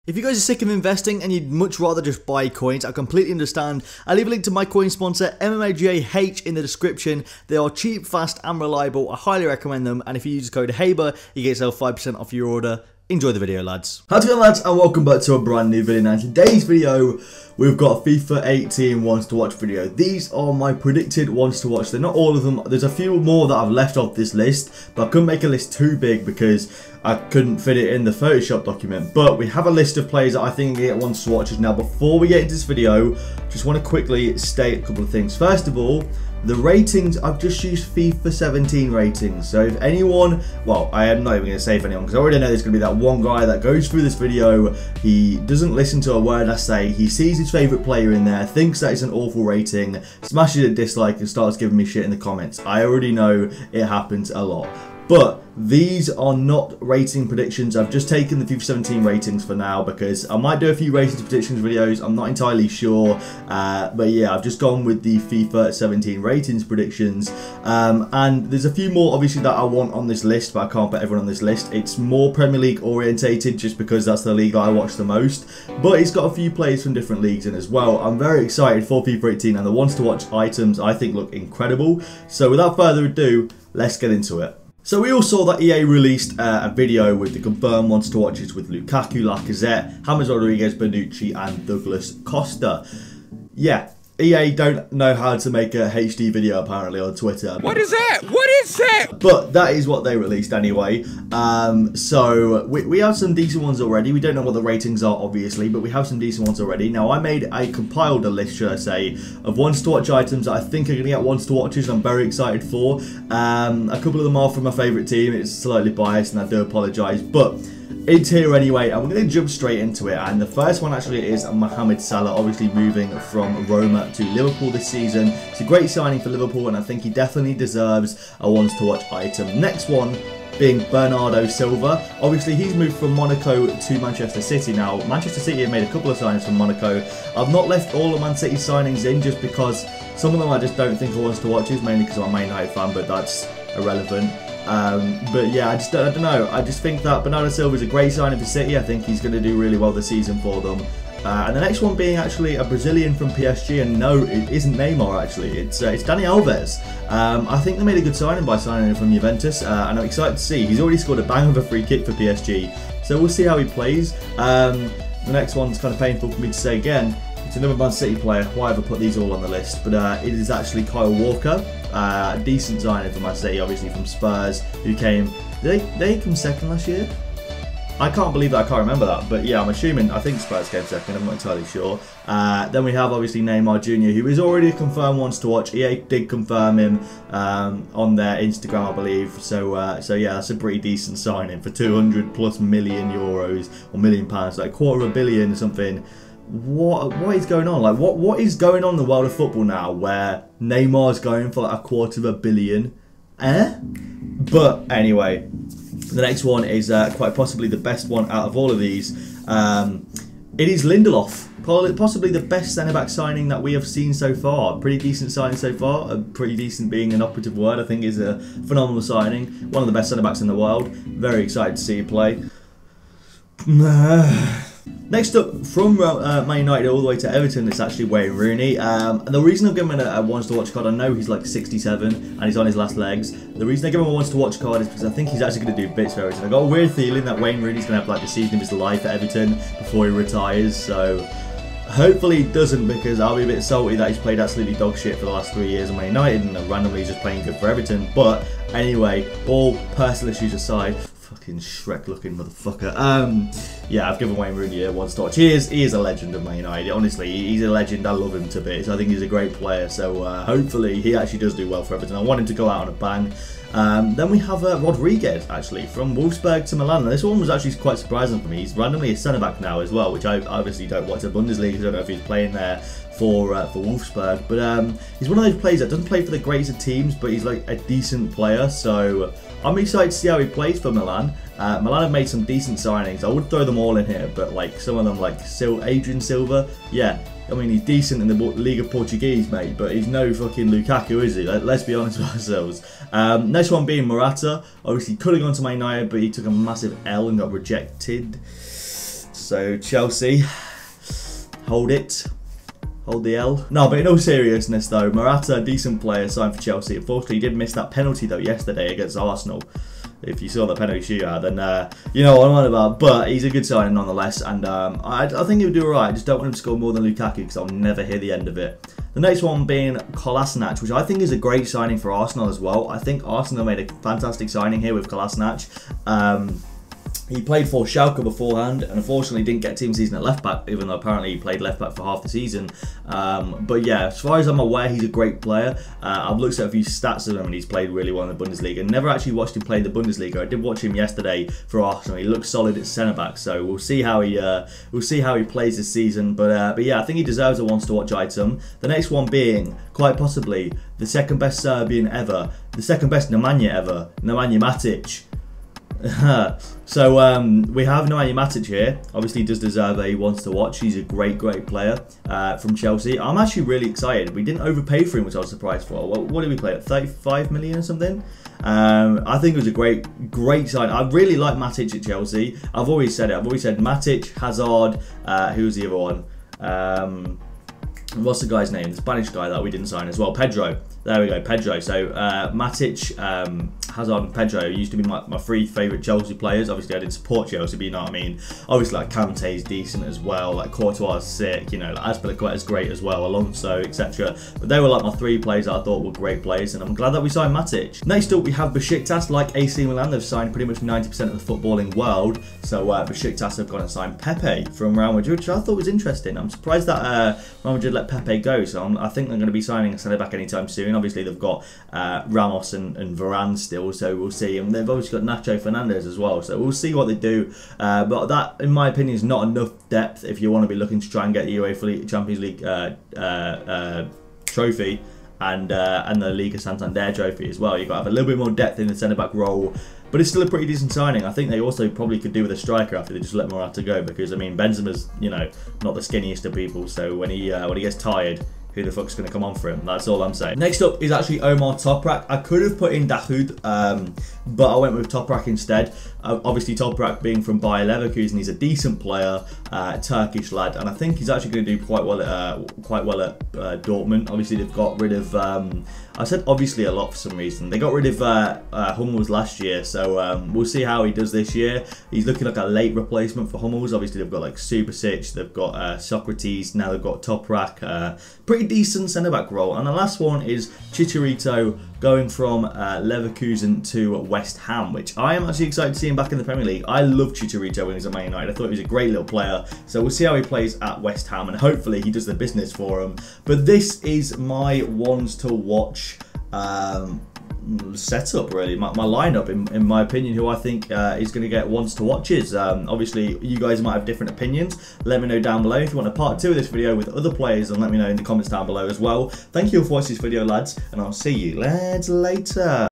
If you guys are sick of investing and you'd much rather just buy coins, I completely understand. I'll leave a link to my coin sponsor, MMAGAH, in the description. They are cheap, fast, and reliable. I highly recommend them. And if you use code HABER, you get yourself 5% off your order. Enjoy the video, lads. How's it going, lads? And welcome back to a brand new video. Now, in today's video, we've got FIFA 18 wants to watch video. These are my predicted wants to watch. They're not all of them. There's a few more that I've left off this list, but I couldn't make a list too big because I couldn't fit it in the Photoshop document. But we have a list of players that I think get wants to watches. Now, before we get into this video, just want to quickly state a couple of things. First of all, the ratings, I've just used FIFA 17 ratings. So if anyone, well, I am not even going to say if anyone, because I already know there's going to be that one guy that goes through this video, he doesn't listen to a word I say, he sees his favourite player in there, thinks that it's an awful rating, smashes a dislike and starts giving me shit in the comments. I already know it happens a lot. But these are not rating predictions. I've just taken the FIFA 17 ratings for now because I might do a few ratings predictions videos. I'm not entirely sure. But yeah, I've just gone with the FIFA 17 ratings predictions. And there's a few more, obviously, that I want on this list, but I can't put everyone on this list. It's more Premier League orientated just because that's the league that I watch the most. But it's got a few players from different leagues in as well. I'm very excited for FIFA 18, and the wants to watch items I think look incredible. So without further ado, let's get into it. So we all saw that EA released a video with the confirmed wants to watches with Lukaku, Lacazette, James Rodriguez, Bonucci and Douglas Costa. Yeah, EA don't know how to make a HD video apparently on Twitter. What is that? What is that? But that is what they released anyway. So we have some decent ones already. We don't know what the ratings are obviously, but we have some decent ones already. Now I compiled a list, should I say, of wants to watch items that I think are going to get wants to watches. I'm very excited for. A couple of them are from my favourite team. It's slightly biased and I do apologise, but it's here anyway, and we're going to jump straight into it. And the first one actually is Mohamed Salah, obviously moving from Roma to Liverpool this season. It's a great signing for Liverpool, and I think he definitely deserves a wants to watch item. Next one being Bernardo Silva. Obviously, he's moved from Monaco to Manchester City. Now, Manchester City have made a couple of signings from Monaco. I've not left all of Man City's signings in just because some of them I just don't think I wants to watch, mainly because I'm a Man United fan, but that's irrelevant. But yeah, I don't know. I just think that Bernardo Silva is a great signing for City. I think he's going to do really well this season for them. And the next one being actually a Brazilian from PSG, and no, it isn't Neymar actually. It's Dani Alves. I think they made a good signing by signing him from Juventus, and I'm excited to see. He's already scored a bang of a free kick for PSG, so we'll see how he plays. The next one's kind of painful for me to say again. It's another Man City player. Why have I put these all on the list? But it is actually Kyle Walker. A decent signing for Man City, obviously from Spurs, who came. Did they come second last year? I can't believe that. I can't remember that. But yeah, I'm assuming. I think Spurs came second. I'm not entirely sure. Then we have obviously Neymar Jr., who is already a confirmed wants to watch. EA did confirm him on their Instagram, I believe. So yeah, that's a pretty decent signing for 200+ million euros or £1 million, like £250 million or something. What is going on? Like what is going on in the world of football now where Neymar's going for like $250 million? But anyway, the next one is quite possibly the best one out of all of these. It is Lindelof, possibly the best centre-back signing that we have seen so far. Pretty decent signing so far. Pretty decent being an operative word, I think, is a phenomenal signing. One of the best centre-backs in the world. Very excited to see him play. Next up, from Man United all the way to Everton, it's actually Wayne Rooney. And the reason I've given him a wants to watch card, I know he's like 67 and he's on his last legs. The reason I give him a wants to watch card is because I think he's actually going to do bits for Everton. I got a weird feeling that Wayne Rooney's going to have like the season of his life at Everton before he retires. So hopefully he doesn't, because I'll be a bit salty that he's played absolutely dog shit for the last 3 years at Man United and randomly he's just playing good for Everton. But anyway, all personal issues aside, fucking Shrek looking motherfucker. Yeah, I've given Wayne Rooney a wants to watch. He is a legend of Man United. Honestly, he's a legend. I love him to bits. I think he's a great player. So hopefully he actually does do well for Everton. I want him to go out on a bang. Then we have Rodriguez, actually, from Wolfsburg to Milan. And this one was actually quite surprising for me. He's randomly a centre-back now as well, which I obviously don't watch the Bundesliga. I don't know if he's playing there for Wolfsburg. But he's one of those players that doesn't play for the greatest of teams, but he's like a decent player. So I'm excited to see how he plays for Milan. Milan have made some decent signings. I would throw them all in here, but like some of them, like Adrian Silva, yeah, I mean he's decent in the Liga Portuguese, mate, but he's no fucking Lukaku, is he? Let's be honest with ourselves. Next one being Morata. Obviously could have gone to Man United, but he took a massive L and got rejected. So Chelsea, hold it. Hold the L. No, but in all seriousness though, Morata, decent player, signed for Chelsea. Unfortunately, he did miss that penalty though yesterday against Arsenal. If you saw the penalty shootout, then you know what I'm on about. But he's a good signing nonetheless, and I think he'll do alright. I just don't want him to score more than Lukaku because I'll never hear the end of it. The next one being Kolasinac, which I think is a great signing for Arsenal as well. I think Arsenal made a fantastic signing here with Kolasinac. He played for Schalke beforehand and unfortunately didn't get team season at left back, even though apparently he played left back for half the season. But yeah, as far as I'm aware, he's a great player. I've looked at a few stats of him and he's played really well in the Bundesliga. Never actually watched him play in the Bundesliga. I did watch him yesterday for Arsenal. He looks solid at centre back, so we'll see how he plays this season. But yeah, I think he deserves a once to watch item. The next one being quite possibly the second best Serbian ever, the second best Nemanja ever, Nemanja Matic. So we have Nemanja Matic here. Obviously he does deserve a once to watch. He's a great player from Chelsea. I'm actually really excited. We didn't overpay for him, which I was surprised for. What did we play at, 35 million or something? I think it was a great sign. I really like Matic at Chelsea. I've always said it. I've always said Matic, Hazard, who's the other one? What's the guy's name? The Spanish guy that we didn't sign as well. Pedro. There we go, Pedro. So Matic, Hazard and Pedro used to be my three favourite Chelsea players. Obviously I didn't support Chelsea, but you know what I mean. Obviously like Kante's decent as well, like Courtois is sick, you know, like Azpilicueta's great as well, Alonso, etc. But they were like my three players that I thought were great players, and I'm glad that we signed Matic. Next up we have Besiktas. Like AC Milan, they've signed pretty much 90% of the footballing world. So Besiktas have gone and signed Pepe from Real Madrid, which I thought was interesting. I'm surprised that Real Madrid let Pepe go, so I think they're going to be signing a centre back anytime soon. Obviously they've got Ramos and Varane still, so we'll see. And they've obviously got Nacho Fernandez as well, so we'll see what they do. But that, in my opinion, is not enough depth if you want to be looking to try and get the UEFA Champions League trophy and the Liga Santander trophy as well. You've got to have a little bit more depth in the centre-back role. But it's still a pretty decent signing. I think they also probably could do with a striker after they just let Morata go, because I mean Benzema's, you know, not the skinniest of people, so when he gets tired, who the fuck's going to come on for him? That's all I'm saying. Next up is actually Omar Toprak. I could have put in Dahoud, but I went with Toprak instead. Obviously Toprak being from Bayer Leverkusen, he's a decent player, Turkish lad, and I think he's actually going to do quite well at Dortmund. Obviously they've got rid of, I said obviously a lot for some reason. They got rid of Hummels last year, so we'll see how he does this year. He's looking like a late replacement for Hummels. Obviously they've got like Subasic, they've got Socrates, now they've got Toprak. Pretty decent centre-back role. And the last one is Chicharito going from Leverkusen to West Ham, which I am actually excited to see him back in the Premier League. I love Chicharito when he was at Man United. I thought he was a great little player. So we'll see how he plays at West Ham, and hopefully he does the business for him. But this is my ones to watch setup, really, my lineup, in my opinion, who I think is going to get ones to watches. Obviously you guys might have different opinions. Let me know down below. If you want a part 2 of this video with other players, then let me know in the comments down below as well. Thank you for watching this video, lads, and I'll see you lads later.